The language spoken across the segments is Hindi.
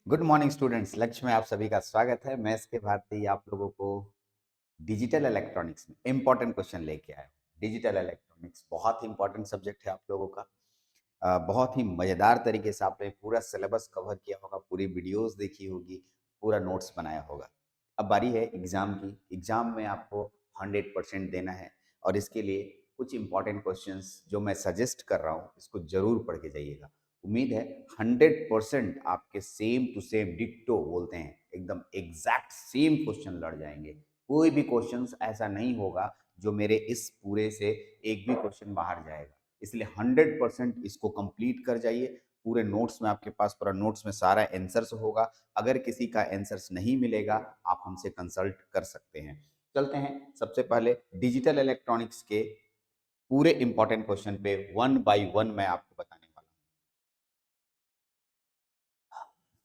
Good morning students. लक्ष्य में आप सभी का स्वागत है। मैं एसके भारती आप लोगों को डिजिटल इलेक्ट्रॉनिक्स में इंपॉर्टेंट क्वेश्चन लेके आया हूँ। डिजिटल इलेक्ट्रॉनिक्स बहुत ही इंपॉर्टेंट सब्जेक्ट है आप लोगों का। बहुत ही मज़ेदार तरीके से आपने पूरा सिलेबस कवर किया होगा, पूरी वीडियोस देखी होगी, पूरा नोट्स बनाया होगा। अब बारी है एग्ज़ाम की। एग्ज़ाम में आपको 100% देना है और इसके लिए कुछ इंपॉर्टेंट क्वेश्चंस जो मैं सजेस्ट कर रहा हूँ, इसको ज़रूर पढ़ के जाइएगा। उम्मीद है 100% आपके सेम टू सेम डिट्टो बोलते हैं, एकदम एग्जैक्ट सेम क्वेश्चन लड़ जाएंगे। कोई भी क्वेश्चंस ऐसा नहीं होगा जो मेरे इस पूरे से एक भी क्वेश्चन बाहर जाएगा। इसलिए 100% इसको कंप्लीट कर जाइए। पूरे नोट्स में आपके पास पूरा नोट्स में सारा आंसर्स होगा। अगर किसी का आंसर्स नहीं मिलेगा आप हमसे कंसल्ट कर सकते हैं। चलते हैं सबसे पहले डिजिटल इलेक्ट्रॉनिक्स के पूरे इंपॉर्टेंट क्वेश्चन पे वन बाय वन मैं आपको बताने वाला हूँ।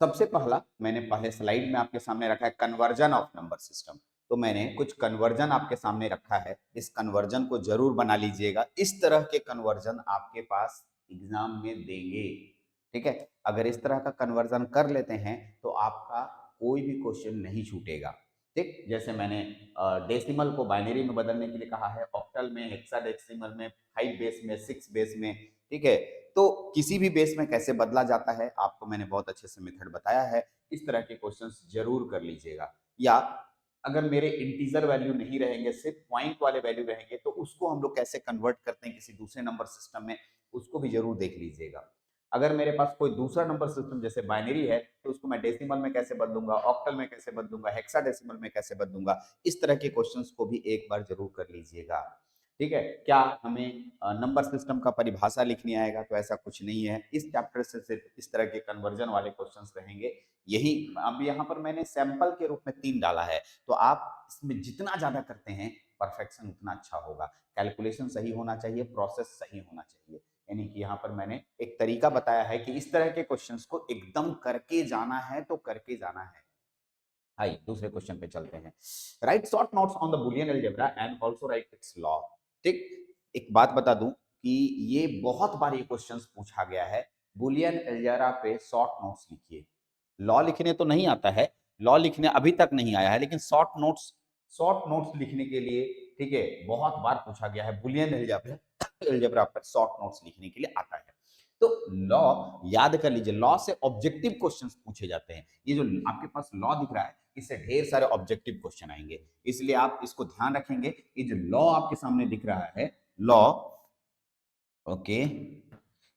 सबसे पहला मैंने पहले स्लाइड में आपके सामने रखा है कन्वर्जन ऑफ नंबर सिस्टम। तो मैंने कुछ कन्वर्जन आपके सामने रखा है, इस कन्वर्जन को जरूर बना लीजिएगा। इस तरह के कन्वर्जन आपके पास एग्जाम में देंगे। ठीक है, अगर इस तरह का कन्वर्जन कर लेते हैं तो आपका कोई भी क्वेश्चन नहीं छूटेगा। ठीक, जैसे मैंने डेसिमल को बाइनरी में बदलने के लिए कहा है, ऑक्टल में, हेक्साडेसिमल में, 5 बेस में, 6 बेस में। ठीक है, तो किसी भी बेस में कैसे बदला जाता है आपको मैंने बहुत अच्छे से मेथड बताया है। इस तरह के क्वेश्चंस जरूर कर लीजिएगा। या अगर मेरे इंटीजर वैल्यू नहीं रहेंगे, सिर्फ पॉइंट वाले वैल्यू रहेंगे, तो उसको हम लोग कैसे कन्वर्ट करते हैं किसी दूसरे नंबर सिस्टम में, उसको भी जरूर देख लीजिएगा। अगर मेरे पास कोई दूसरा नंबर सिस्टम जैसे बाइनरी है तो उसको मैं डेसिमल में कैसे बदलूंगा, ऑक्टल में कैसे बदलूंगा, हेक्साडेसिमल में कैसे बदलूंगा, इस तरह के क्वेश्चंस को भी एक बार जरूर कर लीजिएगा। ठीक है, क्या हमें नंबर सिस्टम का परिभाषा लिखनी आएगा? तो ऐसा कुछ नहीं है। इस चैप्टर से सिर्फ इस तरह के कन्वर्जन वाले क्वेश्चंस रहेंगे। यही अब यहाँ पर मैंने सैंपल के रूप में 3 डाला है, तो आप इसमें जितना ज्यादा करते हैं परफेक्शन उतना अच्छा होगा। कैलकुलेशन सही होना चाहिए, प्रोसेस सही होना चाहिए। यानी कि यहाँ पर मैंने एक तरीका बताया है कि इस तरह के क्वेश्चंस को एकदम करके जाना है तो करके जाना है। आइए दूसरे क्वेश्चन पे चलते हैं। Right short notes on the Boolean algebra and also right it's law. ठीक, एक बात बता दूं कि ये बहुत बार ये क्वेश्चंस पूछा गया है। बुलियन अलजेब्रा पे शॉर्ट नोट्स लिखिए। लॉ लिखने तो नहीं आता है, लॉ लिखने अभी तक नहीं आया है, लेकिन शॉर्ट नोट्स लिखने के लिए, ठीक है, बहुत बार पूछा गया है। बुलियन अलजेब्रा अलजेब्रा पर शॉर्ट नोट्स लिखने के लिए आता है। तो लॉ याद कर लीजिए, लॉ से ऑब्जेक्टिव क्वेश्चंस पूछे जाते हैं। ये जो आपके पास लॉ दिख रहा है, इससे ढेर सारे ऑब्जेक्टिव क्वेश्चन आएंगे। इसलिए आप इसको ध्यान रखेंगे। ये जो लॉ आपके सामने दिख रहा है, लॉ, ओके,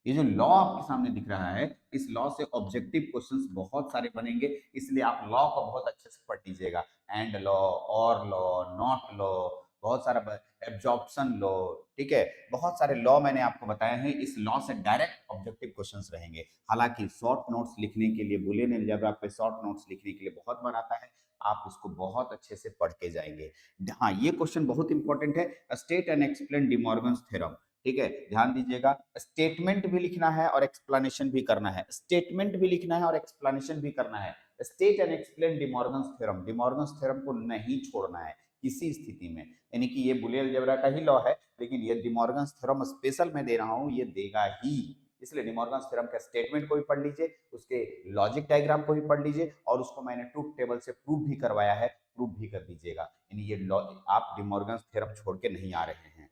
ये जो लॉ आपके सामने दिख रहा है, इस लॉ से ऑब्जेक्टिव क्वेश्चंस बहुत सारे बनेंगे। इसलिए आप लॉ को बहुत अच्छे से पढ़ लीजिएगा। एंड लॉ, और लॉ, नॉट लॉ, बहुत सारा एब्जॉर्प्शन लॉ। ठीक है, बहुत सारे लॉ मैंने आपको बताए हैं। इस लॉ से डायरेक्ट ऑब्जेक्टिव क्वेश्चंस रहेंगे। हालांकि शॉर्ट नोट्स लिखने के लिए, बुलियन अलजेब्रा पे शॉर्ट नोट्स लिखने के लिए बहुत बार आता है। आप उसको बहुत अच्छे से पढ़ के जाएंगे। हाँ, ये क्वेश्चन बहुत इंपॉर्टेंट है। State and explain De Morgan's theorem. ठीक है, ध्यान दीजिएगा। स्टेटमेंट भी लिखना है और एक्सप्लेनेशन भी करना है। स्टेटमेंट भी लिखना है और एक्सप्लेनेशन भी करना है। State and explain De Morgan's theorem. De Morgan's theorem को नहीं छोड़ना है किसी स्थिति में। यानी कि ये बुलियन अलजेब्रा का ही लॉ है, लेकिन ये डिमॉर्गन्स थ्योरम स्पेशल मैं दे रहा हूं, ये देगा ही। इसलिए डिमॉर्गन्स थ्योरम का स्टेटमेंट को भी पढ़ लीजिए, उसके लॉजिक डायग्राम को भी पढ़ लीजिए, और उसको मैंने ट्रूथ टेबल से प्रूव भी करवाया है, प्रूव भी कर दीजिएगा। यानी ये लॉ आप डिमॉर्गन्स थ्योरम छोड़ के नहीं आ रहे हैं।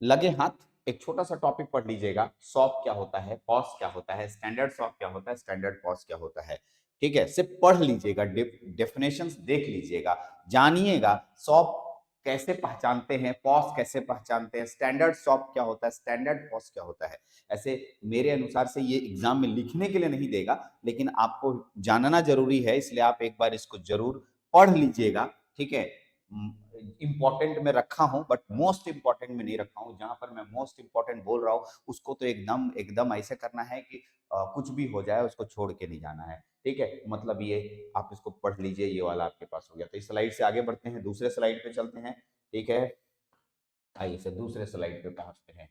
लगे हाथ एक छोटा सा टॉपिक पढ़ लीजिएगा। सॉप क्या होता है, पॉस क्या होता है, स्टैंडर्ड सॉप क्या होता है, स्टैंडर्ड पॉस क्या होता है। ठीक है, सिर्फ पढ़ लीजिएगा, डेफिनेशंस देख लीजिएगा, जानिएगा सॉप कैसे पहचानते हैं, पॉस कैसे पहचानते हैं, स्टैंडर्ड सॉप क्या होता है, स्टैंडर्ड पॉस क्या होता है। ऐसे मेरे अनुसार से ये एग्जाम में लिखने के लिए नहीं देगा, लेकिन आपको जानना जरूरी है, इसलिए आप एक बार इसको जरूर पढ़ लीजिएगा। ठीक है, इंपॉर्टेंट में रखा हूं बट मोस्ट इंपॉर्टेंट में नहीं रखा हूं। जहां पर मैं मोस्ट इंपॉर्टेंट बोल रहा हूं उसको तो एकदम एकदम ऐसे करना है कि कुछ भी हो जाए उसको छोड़ के नहीं जाना है। ठीक है, मतलब ये आप इसको पढ़ लीजिए। ये वाला आपके पास हो गया। तो इस स्लाइड से आगे बढ़ते हैं, दूसरे स्लाइड पे चलते हैं। ठीक है, आइए से दूसरे स्लाइड पे पहुंचते हैं।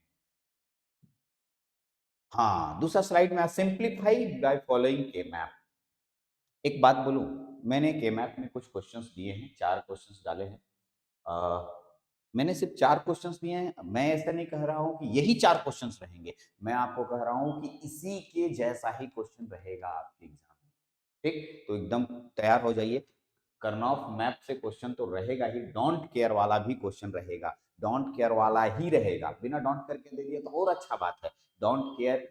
हाँ, दूसरा स्लाइड में सिंप्लीफाई बाय फॉलोइंग के मैप। एक बात बोलूं, मैंने के मैप में कुछ क्वेश्चंस दिए हैं, 4 क्वेश्चंस डाले हैं। मैंने सिर्फ 4 क्वेश्चंस दिए हैं। मैं ऐसा नहीं कह रहा हूँ कि यही 4 क्वेश्चंस रहेंगे। मैं आपको कह रहा हूँ कि इसी के जैसा ही क्वेश्चन रहेगा आपके एग्जाम में। ठीक? तो एकदम तैयार हो जाइए। करनौफ मैप से क्वेश्चन तो रहेगा ही, डोंट केयर वाला भी क्वेश्चन रहेगा। डोंट केयर वाला ही रहेगा। बिना डोंट केयर के दे दिया तो और अच्छा बात है। डोंट केयर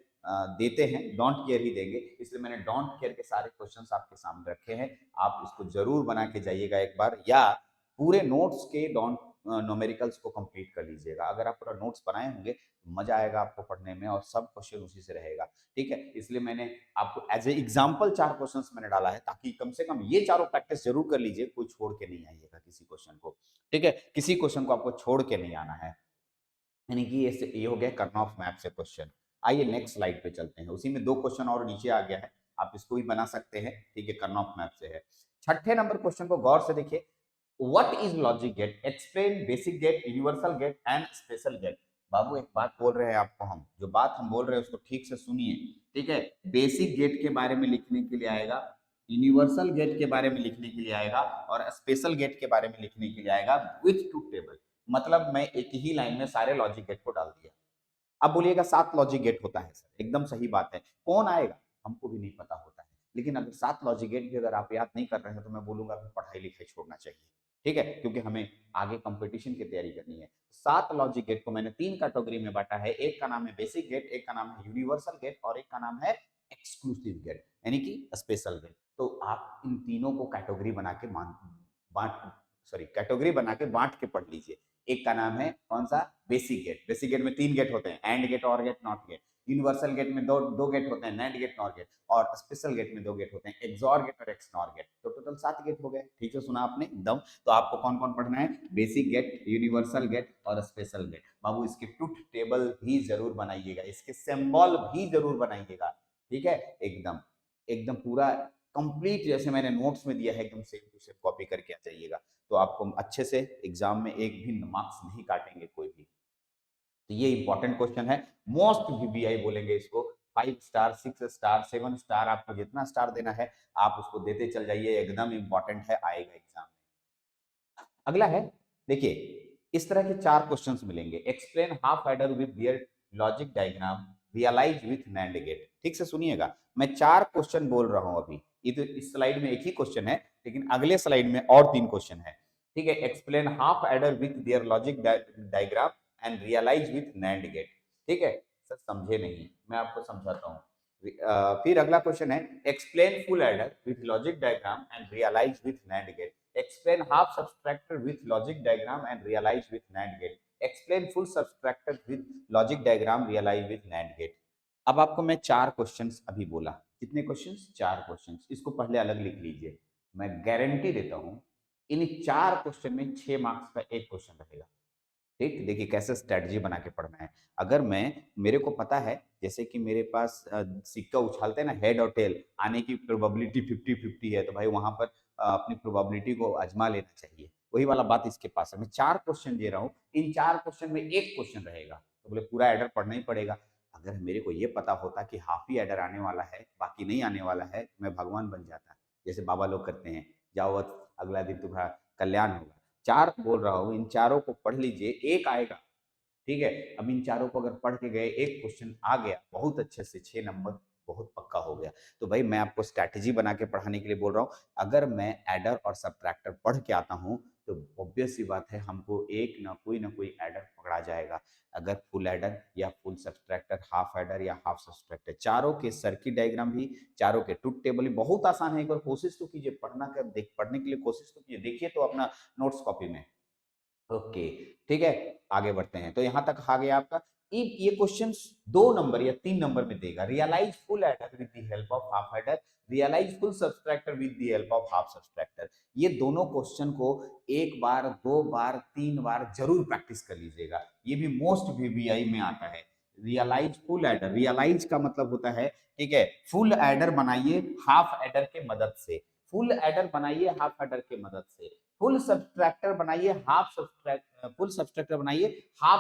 देते हैं, डोंट केयर ही देंगे। इसलिए मैंने डोंट केयर के सारे क्वेश्चंस आपके सामने रखे हैं। आप इसको जरूर बना के जाइएगा एक बार, या पूरे नोट्स के डोंट न्यूमेरिकल्स को कंप्लीट कर लीजिएगा। अगर आप पूरा नोट्स बनाए होंगे तो मजा आएगा आपको पढ़ने में, और सब क्वेश्चन उसी से रहेगा। ठीक है, इसलिए मैंने आपको एज ए एग्जाम्पल 4 क्वेश्चंस मैंने डाला है, ताकि कम से कम ये चारों प्रैक्टिस जरूर कर लीजिए। कोई छोड़ के नहीं आइएगा किसी क्वेश्चन को। ठीक है, किसी क्वेश्चन को आपको छोड़ के नहीं आना है। यानी कि ये हो गया करनौफ मैप से क्वेश्चन। आइए नेक्स्ट स्लाइड पे चलते हैं। उसी में 2 क्वेश्चन और नीचे आ गया है, आप इसको भी बना सकते हैं। ठीक है, करनौफ मैप से है। छठे नंबर क्वेश्चन को गौर से देखिए। What is logic gate, explain basic gate, universal gate and special gate. बाबू एक बात बोल रहे हैं आपको, हम जो बात हम बोल रहे हैं उसको ठीक से सुनिए। ठीक है, बेसिक गेट के बारे में लिखने के लिए आएगा, यूनिवर्सल गेट के बारे में लिखने के लिए आएगा, और स्पेशल गेट के बारे में लिखने के लिए आएगा विथ टू टेबल। मतलब मैं एक ही लाइन में सारे लॉजिक गेट को डाल दिया। अब बोलिएगा 7 लॉजिक गेट होता है सर, एकदम सही बात है। कौन आएगा, हमको भी नहीं पता होता है। लेकिन अगर 7 लॉजिक गेट भी अगर आप याद नहीं कर रहे हैं तो मैं बोलूंगा कि पढ़ाई लिखाई छोड़ना चाहिए। ठीक है, क्योंकि हमें आगे कंपटीशन की तैयारी करनी है। 7 लॉजिक गेट को मैंने 3 कैटेगरी में बांटा है। एक का नाम है बेसिक गेट, एक का नाम है यूनिवर्सल गेट, और एक का नाम है एक्सक्लूसिव गेट यानी कि स्पेशल गेट। तो आप इन तीनों को कैटेगरी बना के बांट सॉरी कैटेगरी बना के बांट के पढ़ लीजिए। एक का नाम है कौन सा, बेसिक गेट। बेसिक गेट में 3 गेट होते हैं, AND gate, OR gate, NOT gate. Universal gate में दो गेट होते हैं, नैंड गेट, नॉर गेट। और स्पेशल गेट में 2 गेट होते हैं, एक्सॉर गेट और एक्सनॉर गेट। तो टोटल 7 गेट हो गए। ठीक है, सुना आपने एकदम। तो आपको कौन कौन पढ़ना है, बेसिक गेट, यूनिवर्सल गेट और स्पेशल गेट। बाबू इसके ट्रुथ टेबल भी जरूर बनाइएगा, इसके सिंबल भी जरूर बनाइएगा। ठीक है, एकदम एकदम पूरा कंप्लीट जैसे मैंने नोट्स में दिया है, एकदम सेम टू सेम कॉपी करके आ जाइएगा। तो आपको अच्छे से एग्जाम में एक भी मार्क्स नहीं काटेंगे कोई भी। तो ये इंपॉर्टेंट क्वेश्चन है, मोस्ट वीवीआई बोलेंगे इसको। 5 स्टार, 6 स्टार, 7 स्टार, आपको जितना स्टार देना है आप उसको देते चल जाइए, एकदम इंपॉर्टेंट है, आएगा एग्जाम में। अगला है, देखिए इस तरह के 4 क्वेश्चंस मिलेंगे। Explain half adder with their logic diagram, realise with NAND gate. ठीक से सुनिएगा, मैं 4 क्वेश्चन बोल रहा हूं अभी। ये तो इस स्लाइड में एक ही क्वेश्चन है, लेकिन अगले स्लाइड में और 3 क्वेश्चन है। ठीक है, explain half adder with their logic diagram and realise with NAND gate. ठीक है सर, समझे नहीं, मैं आपको समझाता हूँ। फिर अगला क्वेश्चन है, explain full adder with logic diagram and realise with NAND gate. Explain half subtractor with logic diagram and realize with NAND gate. Explain full subtractor with logic diagram, realize with NAND gate. अब आपको मैं 4 क्वेश्चंस अभी बोला। कितने क्वेश्चंस, 4 क्वेश्चंस। इसको पहले अलग लिख लीजिए। मैं गारंटी देता हूं इन 4 क्वेश्चन में 6 मार्क्स का एक क्वेश्चन रहेगा। ठीक, देखिए कैसे स्ट्रेटजी बना के पढ़ना है। अगर मैं, मेरे को पता है जैसे कि मेरे पास सिक्का उछालते हैं ना, हेड और टेल आने की प्रोबेबिलिटी 50-50 है, तो भाई वहां पर अपनी प्रोबेबिलिटी को आजमा लेना चाहिए। वही वाला बात इसके पास है। मैं 4 क्वेश्चन दे रहा हूँ, इन 4 क्वेश्चन में एक क्वेश्चन रहेगा, तो बोले पूरा एडर पढ़ना ही पड़ेगा। अगर मेरे को ये पता होता कि हाफ ही एडर आने वाला है, बाकी नहीं आने वाला है, तो मैं भगवान बन जाता। जैसे बाबा लोग करते हैं, जाओ अगला दिन तुम्हारा कल्याण होगा। 4 बोल रहा हूँ, इन चारों को पढ़ लीजिए, एक आएगा। ठीक है, अब इन चारों को अगर पढ़ के गए, एक क्वेश्चन आ गया बहुत अच्छे से, 6 नंबर बहुत पक्का हो गया। तो भाई मैं आपको स्ट्रैटेजी बना के पढ़ाने के लिए बोल रहा हूँ। अगर मैं एडर और सबट्रैक्टर पढ़ के आता हूँ तो ऑब्वियस सी बात है, हमको एक ना कोई एडर पकड़ा जाएगा। अगर फुल एडर या फुल सब्सट्रैक्टर, हाफ एडर या हाफ सब्सट्रैक्टर, चारों के सर्किट डायग्राम भी, चारों के ट्रुथ टेबल भी बहुत आसान है। एक बार कोशिश तो कीजिए, पढ़ने के लिए कोशिश तो कीजिए। देखिए तो अपना नोट्स कॉपी में। ओके, ठीक है, आगे बढ़ते हैं। तो यहां तक आ गया आपका। ये क्वेश्चन 2 नंबर या 3 नंबर में देगा। Realise full adder with the help of half adder, realise full subtractor with the help of half subtractor. ये दोनों क्वेश्चन को 1 बार, 2 बार, 3 बार जरूर प्रैक्टिस कर लीजिएगा। ये भी मोस्ट वीवीआई में आता है। रियलाइज फुल एडर, रियलाइज का मतलब होता है, ठीक है, फुल एडर बनाइए हाफ एडर के मदद से। फुल एडर बनाइए हाफ एडर के मदद से। फुल सब्सट्रैक्टर बनाइए हाफ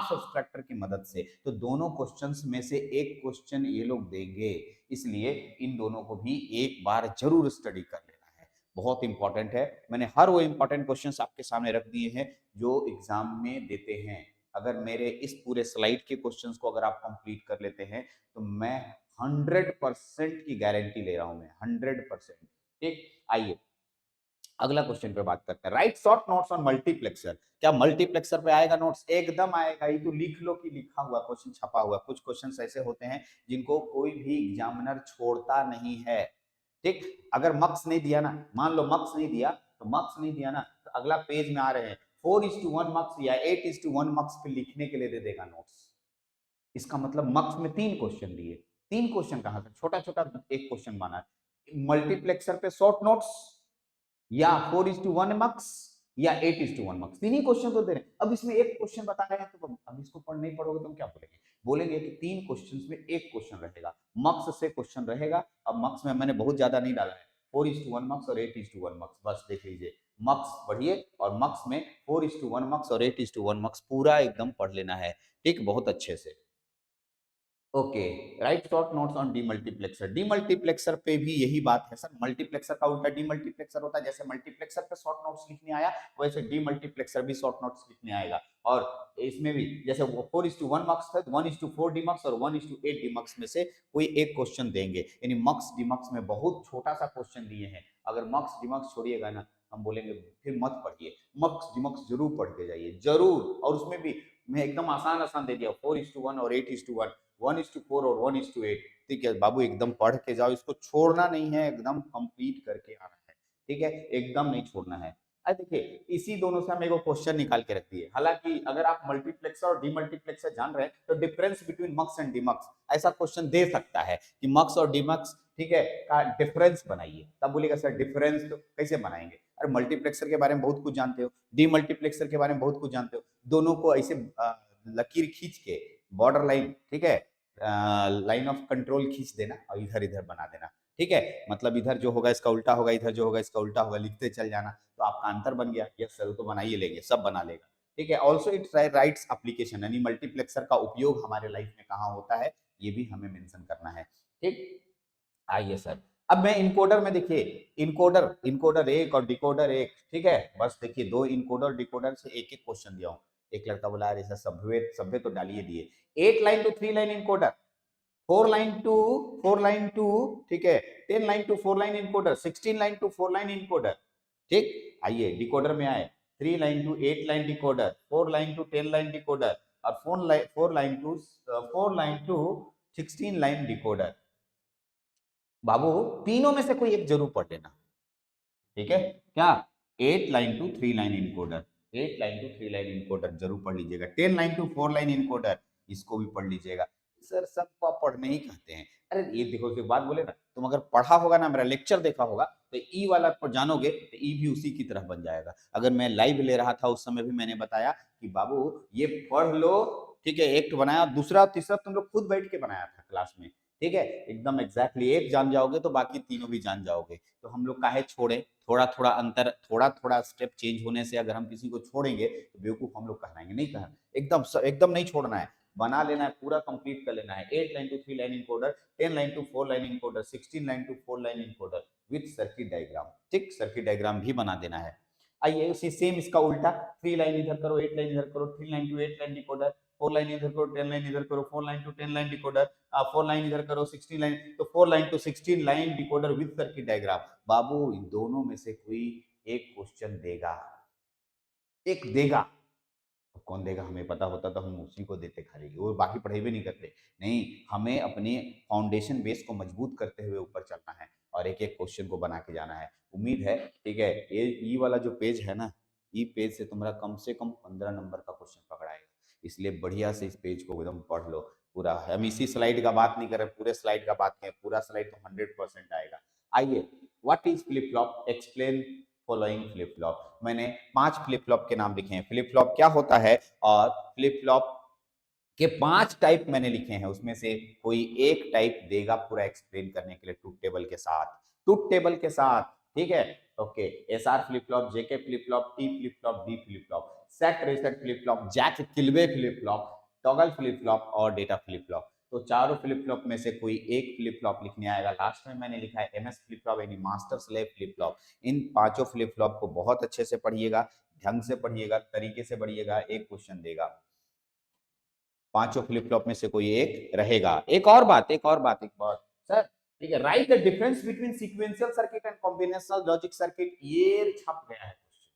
सब्सट्रैक्टर की मदद से। तो दोनों क्वेश्चंस में से एक क्वेश्चन ये लोग देंगे, इसलिए इन दोनों को भी एक बार जरूर स्टडी कर लेना है। बहुत इंपॉर्टेंट है। मैंने हर वो इंपॉर्टेंट क्वेश्चंस आपके सामने रख दिए हैं जो एग्जाम में देते हैं। अगर मेरे इस पूरे स्लाइड के क्वेश्चंस को अगर आप कंप्लीट कर लेते हैं तो मैं 100% की गारंटी ले रहा हूं, मैं 100%। ठीक, आइए अगला क्वेश्चन पे बात करते हैं। Right short notes on multiplexer. क्या मल्टीप्लेक्सर पे आएगा नोट्स? एकदम आएगा। ये तो लिख लो कि लिखा हुआ क्वेश्चन छपा हुआ। कुछ क्वेश्चंस ऐसे होते हैं जिनको कोई भी एग्जामिनर छोड़ता नहीं है। ठीक, अगर मक्स नहीं दिया ना, मान लो मक्स नहीं दिया, तो मक्स नहीं दिया ना तो अगला पेज में आ रहे हैं 4:1 मक्स या 8:1 मक्स पे लिखने के लिए दे देगा नोट्स। इसका मतलब मक्स में 3 क्वेश्चन दिए। 3 क्वेश्चन कहां से? छोटा छोटा एक क्वेश्चन माना। मल्टीप्लेक्सर पे शॉर्ट नोट्स या 4:1 मार्क्स या 8:1 मार्क्स, तीन ही क्वेश्चन तो दे रहे हैं। अब इसमें एक क्वेश्चन बता रहे हैं तो अब इसको पढ़ नहीं पढ़ोगे तो हम क्या बोलेंगे? बोलेंगे कि 3 क्वेश्चंस में एक क्वेश्चन रहेगा, मार्क्स से क्वेश्चन रहेगा। अब मार्क्स में मैंने बहुत ज्यादा नहीं डाला है, 4:1 मार्क्स और 8:1 मार्क्स, बस देख लीजिए। मार्क्स पढ़िए और मार्क्स में 4:1 मार्क्स और 8:1 मार्क्स पूरा एकदम पढ़ लेना है। ठीक, बहुत अच्छे से। Okay, right short notes on demultiplexer. Demultiplexer पे भी यही बात है सर, मल्टीप्लेक्सर का उल्टा डीमल्टीप्लेक्सर होता है। जैसे मल्टीप्लेक्सर पे शॉर्ट नोट्स लिखने आया वैसे डीमल्टीप्लेक्सर भी शॉर्ट नोट्स लिखने आएगा। और इसमें भी जैसे 4:1 मार्क्स था, 1:4 डी मार्क्स और 1:8 डी मार्क्स में से कोई एक क्वेश्चन देंगे। यानी मार्क्स डी मार्क्स में बहुत छोटा सा क्वेश्चन दिए हैं। अगर मार्क्स डी मार्क्स छोड़िएगा ना, हम बोलेंगे फिर मत पढ़िए, मार्क्स डी मार्क्स जरूर पढ़ के जाइए, जरूर। और उसमें भी मैं एकदम आसान आसान दे दिया, 4:1 और 8:1, 1:4 और 1:8। ठीक है बाबू, एकदम पढ़ के जाओ, इसको छोड़ना नहीं है, एकदम कंप्लीट करके आना है। ठीक है, एकदम नहीं छोड़ना है। अब देखिए, इसी दोनों से हम एक क्वेश्चन निकाल के रख दिए। हालांकि अगर आप मल्टीप्लेक्सर और डीमल्टीप्लेक्सर जान रहे हैं तो डिफरेंस बिटवीन मक्स एंड डीमक्स ऐसा क्वेश्चन दे सकता है कि मक्स और डीमक्स, ठीक है, का डिफरेंस बनाइए। तब बोलेगा सर डिफरेंस तो कैसे बनाएंगे? अरे मल्टीप्लेक्सर के बारे में बहुत कुछ जानते हो, डीमल्टीप्लेक्सर के बारे में बहुत कुछ जानते हो, दोनों को ऐसे लकीर खींच के, बॉर्डर लाइन, ठीक है, लाइन ऑफ कंट्रोल खींच देना और इधर इधर बना देना। ठीक है, मतलब इधर जो होगा इसका उल्टा होगा, इधर जो होगा इसका उल्टा होगा, लिखते चल जाना, तो आपका आंसर बन गया। यस सर, तो बना ही लेंगे, सब बना लेगा। ठीक है, ऑल्सो इट राइट्स एप्लीकेशन, यानी मल्टीप्लेक्सर का उपयोग हमारे लाइफ में कहाँ होता है ये भी हमें मेंशन करना है। ठीक, आइए सर, अब मैं इनकोडर में देखिए, इनकोडर इनकोडर एक और डिकोडर एक। ठीक है, बस देखिए दो इनकोडर डिकोडर से एक एक क्वेश्चन दिया हूं। एक लड़का बोला अरे सर सभ्य सभ्य तो डालिए दिए। 8 line to 3 line encoder, 4 line to, ठीक है, 10 line to 4 line encoder, 16 line to 4 line encoder. ठीक, आइए डिकोडर में आए, 3 line to 8 line decoder, 4 line to 10 line decoder और 4 लाइन टू 16 लाइन डिकोडर। बाबू तीनों में से कोई एक जरूर पढ़ लेना। ठीक है, क्या? 8 line to 3 line encoder, 8 line to 3 line encoder जरूर पढ़ लीजिएगा। 10 लाइन टू 4 लाइन इनकोडर, इसको भी पढ़ लीजिएगा। सर सबको आप पढ़ने ही कहते हैं। अरे ये देखो, एक बात बोले ना, तुम अगर पढ़ा होगा ना, मेरा लेक्चर देखा होगा तो ई वाला पर जानोगे तो ई भी उसी की तरह बन जाएगा। अगर मैं लाइव ले रहा था उस समय भी मैंने बताया कि बाबू ये पढ़ लो। ठीक है, एक बनाया, दूसरा तीसरा तुम लोग खुद बैठ के बनाया था क्लास में। ठीक है, एकदम एग्जैक्टली एक जान जाओगे तो बाकी तीनों भी जान जाओगे। तो हम लोग काहे छोड़े? थोड़ा थोड़ा अंतर, थोड़ा थोड़ा स्टेप चेंज होने से अगर हम किसी को छोड़ेंगे तो बेवकूफ हम लोग कहलाएंगे। नहीं कहना, एकदम एकदम नहीं छोड़ना है, बना लेना है, पूरा कंप्लीट कर लेना है। 8 line to 3 line encoder, 10 line to 4 line encoder, 16 line to 4 line encoder with circuit diagram. ठीक, सर्किट डायग्राम भी बना देना है। आइए उसी सेम इसका उल्टा, 3 लाइन इधर करो, 8 लाइन इधर करो, 3 line to 8 line decoder, 4 line इधर करो, 10 लाइन इधर करो, 4 line to 10 line decoder, 4 line इधर करो, 16 लाइन, तो 4 line to 16 line decoder with circuit diagram. बाबू इन दोनों में से कोई एक क्वेश्चन देगा, एक देगा। अब कौन देगा हमें पता होता तो हम उसी को देते खाली, वो बाकी पढ़ाई भी नहीं करते। नहीं, हमें अपने फाउंडेशन बेस को मजबूत करते हुए ऊपर चलना है और एक एक क्वेश्चन को बना के जाना है। उम्मीद है, ठीक है, ये वाला जो पेज है ना, ये पेज से तुम्हारा कम से कम 15 नंबर का क्वेश्चन पकड़ाएगा। इसलिए बढ़िया से इस पेज को एकदम पढ़ लो पूरा। हम इसी स्लाइड का बात नहीं कर रहे, पूरे स्लाइड का बात करें, पूरा स्लाइड तो 100% आएगा। आइए, what is flip flop, explain following flip flop. मैंने 5 फ्लिप फ्लॉप के नाम लिखे हैं। फ्लिप फ्लॉप क्या होता है और फ्लिप फ्लॉप के 5 टाइप मैंने लिखे हैं, उसमें से कोई एक टाइप देगा पूरा एक्सप्लेन करने के लिए ट्रूथ टेबल के साथ, ट्रूथ टेबल के साथ। ठीक है, okay, SR flip flop, JK flip flop, T flip flop, D flip flop, set reset flip flop, Jack Kilby flip flop, toggle flip flop और डेटा फ्लिप फ्लॉप। तो चारों फ्लिप फ्लॉप में से कोई एक फ्लिप फ्लॉप लिखने आएगा। लास्ट में मैंने लिखा है MS फ्लिप फ्लॉप यानी मास्टर स्लेव फ्लिप फ्लॉप। इन पांचों फ्लिप फ्लॉप को बहुत अच्छे से पढ़िएगा, ढंग से पढ़िएगा, तरीके से पढ़िएगा। एक क्वेश्चन देगा, पांचों फ्लिप फ्लॉप में से कोई एक रहेगा। एक और बात सर, ठीक है, right the difference between sequential circuit and combinational logic circuit. ये छप गया है क्वेश्चन,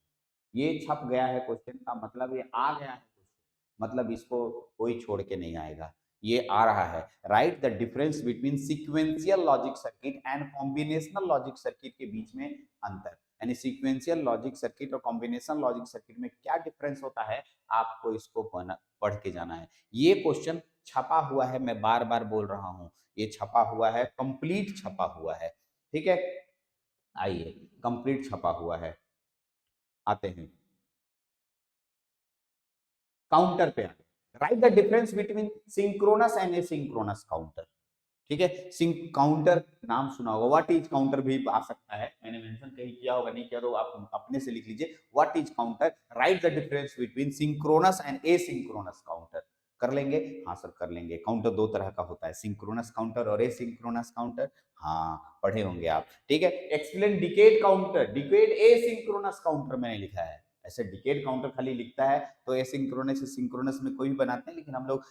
ये छप गया है क्वेश्चन का मतलब ये आ गया है क्वेश्चन, मतलब इसको कोई छोड़ के नहीं आएगा, ये आ रहा है। Right the difference between sequential logic circuit and combinational logic circuit के बीच में अंतर, यानी सीक्वेंशियल लॉजिक सर्किट और कॉम्बिनेशन लॉजिक सर्किट में क्या डिफरेंस होता है, आपको इसको पढ़ के जाना है। ये क्वेश्चन छपा हुआ है, मैं बार बार बोल रहा हूं, ये छपा हुआ है, कंप्लीट छपा हुआ है, ठीक है। आइए, कंप्लीट छपा हुआ है, आते हैं काउंटर पे। Right the difference between synchronous and asynchronous counter, ठीक है। सिंक काउंटर नाम सुना होगा, व्हाट इज काउंटर भी आ सकता है, मैंने मेंशन कहीं किया होगा, नहीं किया तो आप अपने से लिख लीजिए। What is counter, right the difference between synchronous and asynchronous counter. कर लेंगे, हाँ सर कर लेंगे। काउंटर दो तरह का होता है, सिंक्रोनस काउंटर और एसिंक्रोनस काउंटर, हाँ पढ़े होंगे आप, ठीक है। Explain decade counter, decade asynchronous counter मैंने लिखा है, ऐसे डिकेड काउंटर खाली लिखता है तो एसिंक्रोनस सिंक्रोनस में कोई भी बनाते हैं, लेकिन हम लोग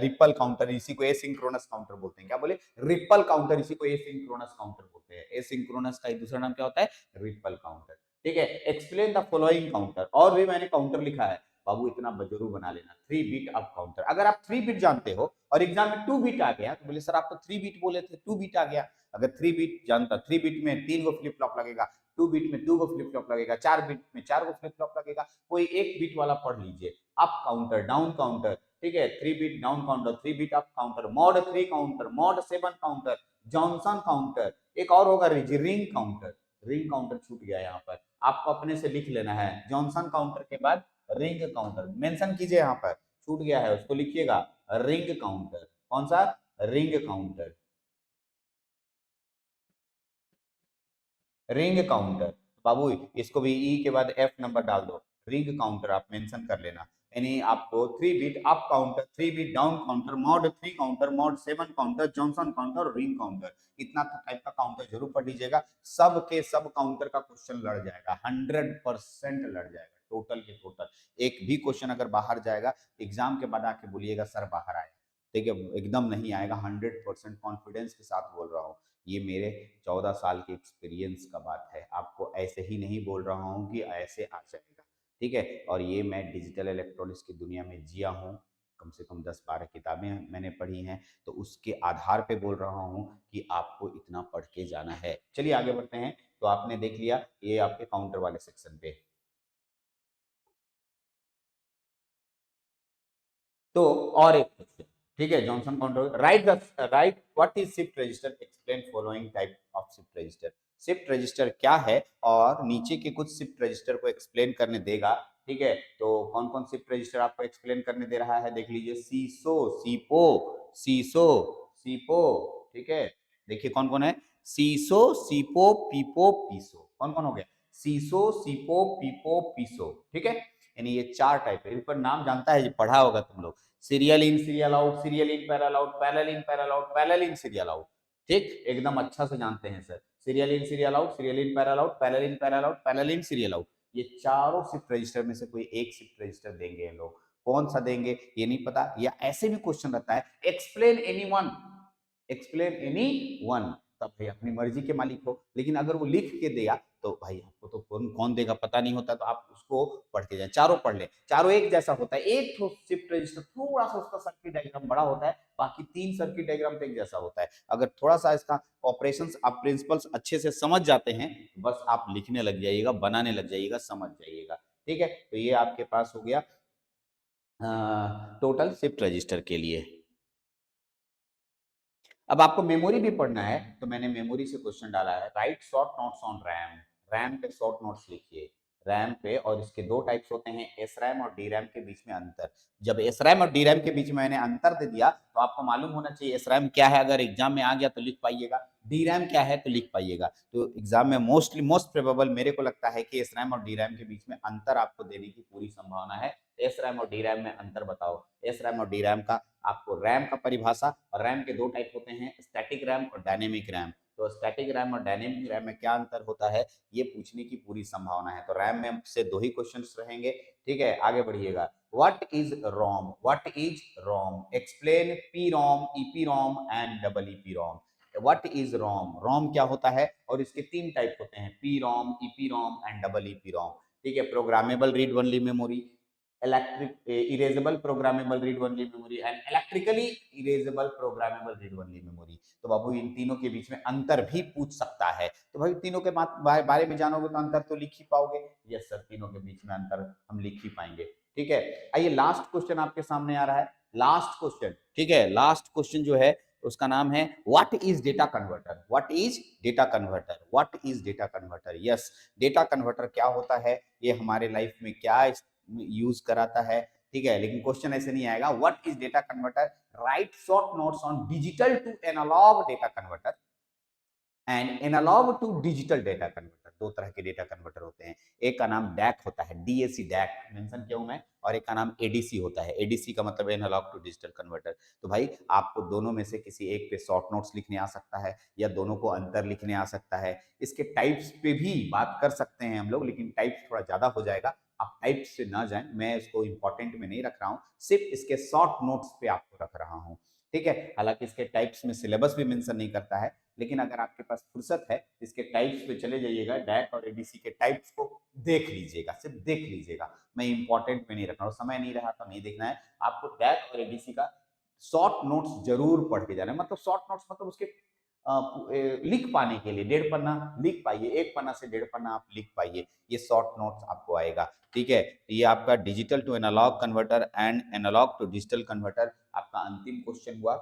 रिपल काउंटर इसी को एसिंक्रोनस काउंटर बोलते हैं। क्या बोले, रिपल काउंटर इसी को एसिंक्रोनस काउंटर बोलते हैं। एसिंक्रोनस का दूसरा नाम क्या होता है, रिपल काउंटर, ठीक है। एक्सप्लेन द फॉलोइंग काउंटर, और भी मैंने काउंटर लिखा है बाबू, इतना जरूर बना लेना। 3 बिट अप काउंटर, अगर आप 3 बिट जानते हो और एग्जाम में 2 बिट आ गया तो बोले सर आप तो 3 बिट बोले थे, 2 बिट आ गया। अगर 3 बिट जानता, 3 बिट में 3 गो फ्लिप फ्लॉप लगेगा, 2 बिट में 2 गो फ्लिप फ्लॉप लगेगा, 4 बिट में 4 गो फ्लिप फ्लॉप लगेगा, कोई एक बिट वाला पढ़ लीजिए। अप काउंटर, डाउन काउंटर, ठीक है, 3 bit down counter, 3 bit up counter, mod 3 counter, mod 7 counter, Johnson counter, एक और होगा रिंग काउंटर। रिंग काउंटर छूट गया यहाँ पर, आपको अपने से लिख लेना है, जॉनसन काउंटर के बाद रिंग काउंटर मेंशन कीजिए, यहाँ पर छूट गया है उसको लिखिएगा, रिंग काउंटर। कौन सा, रिंग काउंटर, रिंग काउंटर। बाबू इसको भी ई के बाद एफ नंबर डाल दो, रिंग काउंटर आप मेंशन कर लेना। यानी आपको 3 bit up counter, 3 bit down counter, mod 3 counter, mod 7 counter, Johnson counter और रिंग काउंटर, इतना टाइप का काउंटर जरूर पढ़ लीजिएगा। सब के सब काउंटर का क्वेश्चन लड़ जाएगा, 100% लड़ जाएगा, टोटल के टोटल। एक भी क्वेश्चन अगर बाहर जाएगा एग्जाम के बाद आके बोलिएगा सर बाहर आया, ठीक है, एकदम नहीं आएगा, 100% कॉन्फिडेंस के साथ बोल रहा हूँ। ये मेरे 14 साल के एक्सपीरियंस का बात है, आपको ऐसे ही नहीं बोल रहा हूँ कि ऐसे आ जाएगा, ठीक है। और ये मैं डिजिटल इलेक्ट्रॉनिक्स की दुनिया में जिया हूँ, कम से कम 10-12 किताबें मैंने पढ़ी हैं, तो उसके आधार पे बोल रहा हूँ कि आपको इतना पढ़ के जाना है। चलिए आगे बढ़ते हैं। तो आपने देख लिया ये आपके काउंटर वाले सेक्शन पे। तो और एक क्वेश्चन, ठीक है, Johnson counter, right what is shift register, explain following type of shift register. Shift register क्या है, और नीचे के कुछ शिफ्ट रजिस्टर को एक्सप्लेन करने देगा, ठीक है। तो कौन कौन शिफ्ट रजिस्टर आपको एक्सप्लेन करने दे रहा है, देख लीजिए, सीसो, सीपो, सीसो, सीपो, ठीक है। देखिए कौन कौन है, सीसो, सीपो, पीपो, पीसो, कौन कौन हो गया, सीसो, सीपो, पीपो, पीसो, ठीक है। यानी ये 4 टाइप है, इन पर नाम जानता है, पढ़ा होगा तुम लोग, serial in serial out, serial in parallel out, parallel in parallel out, parallel in serial out, ठीक, एकदम अच्छा से जानते हैं sir. Serial in serial out, serial in parallel out, parallel in parallel out, parallel in serial out, ये चारों शिफ्ट रजिस्टर में से कोई एक शिफ्ट रजिस्टर देंगे ये लोग। कौन सा देंगे ये नहीं पता, या ऐसे भी क्वेश्चन रहता है, explain any one, explain any one, तब भाई अपनी मर्जी के मालिक हो, लेकिन अगर वो लिख के दिया तो भाई आपको तो कौन कौन देगा पता नहीं होता, तो आप उसको पढ़ के जाए। चारों पढ़ ले, चारों एक जैसा होता है, एक शिफ्ट रजिस्टर थोड़ा सा उसका सर्किट डायग्राम बड़ा होता है, बाकी 3 सर्किट डायग्राम तो एक जैसा होता है। अगर थोड़ा सा इसका ऑपरेशंस आप प्रिंसिपल्स अच्छे से समझ जाते हैं, बस आप लिखने लग जाइएगा, बनाने लग जाइएगा, समझ जाइएगा, ठीक है। तो ये आपके पास हो गया टोटल शिफ्ट रजिस्टर के लिए। अब आपको मेमोरी भी पढ़ना है, तो मैंने मेमोरी से क्वेश्चन डाला है, right short notes on RAM. RAM पे शॉर्ट नोट्स लिखिए, रैम पे, और इसके दो टाइप्स होते हैं, एस रैम और डी रैम के बीच में अंतर। जब एस रैम और डी रैम के बीच में मैंने अंतर दे दिया, तो आपको मालूम होना चाहिए एस रैम क्या है, अगर एग्जाम में आ गया तो लिख पाइएगा, डी रैम क्या है तो लिख पाइएगा। तो एग्जाम में मोस्ट प्रोबेबल मेरे को लगता है कि एस रैम और डी रैम के बीच में अंतर आपको देने की पूरी संभावना है। एस रैम और डी रैम में अंतर बताओ। एस रैम और डी रैम का आपको रैम का परिभाषा, और रैम के दो टाइप होते हैं, स्टैटिक रैम और डायनेमिक रैम। तो स्टैटिक रैम और डायनेमिक रैम में क्या अंतर होता है, ये पूछने की पूरी संभावना है। तो रैम में से दो ही क्वेश्चंस रहेंगे, ठीक है, आगे बढ़िएगा। What is ROM, what is ROM, explain P ROM, EP ROM and double EP ROM. What is ROM, ROM क्या होता है, और इसके तीन टाइप होते हैं, P ROM, EP ROM and double EP ROM, ठीक है। Programmable read only memory, electric erasable programmable read only memory and electrically erasable programmable read only memory. तो बाबू इन तीनों के बीच में अंतर भी पूछ सकता है। तो भाई तीनों के बारे में जानोगे तो अंतर तो लिख ही पाओगे। यस सर, तीनों के बीच में अंतर हम लिख ही पाएंगे, ठीक है। आइए लास्ट क्वेश्चन आपके सामने आ रहा है, लास्ट क्वेश्चन, ठीक है। लास्ट क्वेश्चन जो है उसका नाम है what is data converter, what is data converter, what is data converter. Yes, data converter क्या होता है, ये हमारे लाइफ में क्या यूज कराता है, ठीक है। लेकिन क्वेश्चन ऐसे नहीं आएगा, what is data converter, write short notes on digital to analog data converter and analog to digital data converter. दो तरह के डेटा कन्वर्टर होते हैं, एक का नाम डैक होता है, डीएसी डैक मेंशन किया हूं मैं, और एक का नाम एडीसी होता है, एडीसी का मतलब एनालॉग टू डिजिटल कन्वर्टर। तो भाई आपको दोनों में से किसी एक पे शॉर्ट नोट्स लिखने आ सकता है, या दोनों को अंतर लिखने आ सकता है। इसके टाइप्स पे भी बात कर सकते हैं हम लोग, लेकिन टाइप्स थोड़ा ज्यादा हो जाएगा, आप टाइप्स से ना जाएं, मैं इसको इंपॉर्टेंट में नहीं रख रहा हूं, सिर्फ इसके शॉर्ट नोट्स पे आपको रख रहा हूं, ठीक है। हालांकि इसके टाइप्स में सिलेबस भी मेंशन नहीं करता है, लेकिन अगर आपके पास फुर्सत है इसके टाइप्स पे चले जाइएगा, डैक और एडीसी के टाइप्स को देख लीजिएगा, सिर्फ देख लीजिएगा। मैं इंपॉर्टेंट में नहीं रख रहा हूँ, समय नहीं रहा तो नहीं देखना है आपको। डैक और एडीसी का शॉर्ट नोट्स जरूर पढ़ के जाना है, मतलब शॉर्ट नोट्स मतलब उसके लिख पाने के लिए 1.5 पन्ना लिख पाइए, 1 पन्ना से 1.5 पन्ना आप लिख पाइए, ये शॉर्ट नोट्स आपको आएगा, ठीक है। तो ये आपका digital to analog converter and analog to digital converter आपका अंतिम क्वेश्चन हुआ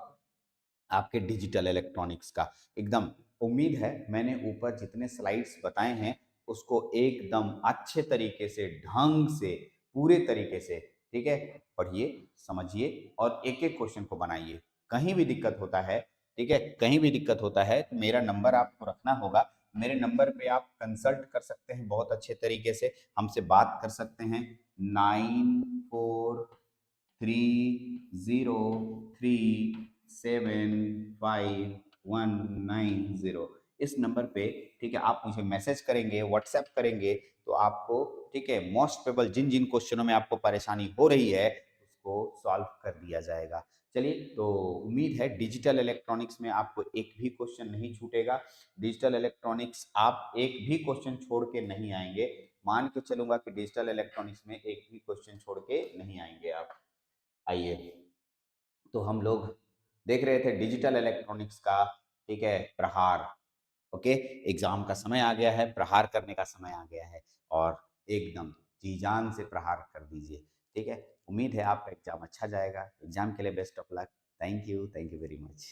आपके डिजिटल इलेक्ट्रॉनिक्स का। एकदम उम्मीद है मैंने ऊपर जितने स्लाइड्स बताए हैं उसको एकदम अच्छे तरीके से, ढंग से, पूरे तरीके से, ठीक है, पढ़िए, समझिए और एक एक क्वेश्चन को बनाइए। कहीं भी दिक्कत होता है, ठीक है, कहीं भी दिक्कत होता है तो मेरा नंबर आपको रखना होगा, मेरे नंबर पे आप कंसल्ट कर सकते हैं, बहुत अच्छे तरीके से हमसे बात कर सकते हैं। 9433075190 इस नंबर पे, ठीक है, आप मुझे मैसेज करेंगे, व्हाट्सएप करेंगे तो आपको, ठीक है, मोस्ट प्रोबेबल जिन जिन क्वेश्चनों में आपको परेशानी हो रही है उसको सॉल्व कर दिया जाएगा। चलिए, तो उम्मीद है डिजिटल इलेक्ट्रॉनिक्स में आपको एक भी क्वेश्चन नहीं छूटेगा, डिजिटल इलेक्ट्रॉनिक्स आप एक भी क्वेश्चन छोड़ के नहीं आएंगे, मान के चलूंगा कि डिजिटल इलेक्ट्रॉनिक्स में एक भी क्वेश्चन छोड़ के नहीं आएंगे आप। आइए, तो हम लोग देख रहे थे डिजिटल इलेक्ट्रॉनिक्स का, ठीक है, प्रहार। ओके, एग्जाम का समय आ गया है, प्रहार करने का समय आ गया है, और एकदम जी जान से प्रहार कर दीजिए, ठीक है। उम्मीद है आपका एग्जाम अच्छा जाएगा, एग्जाम के लिए best of luck. Thank you very much.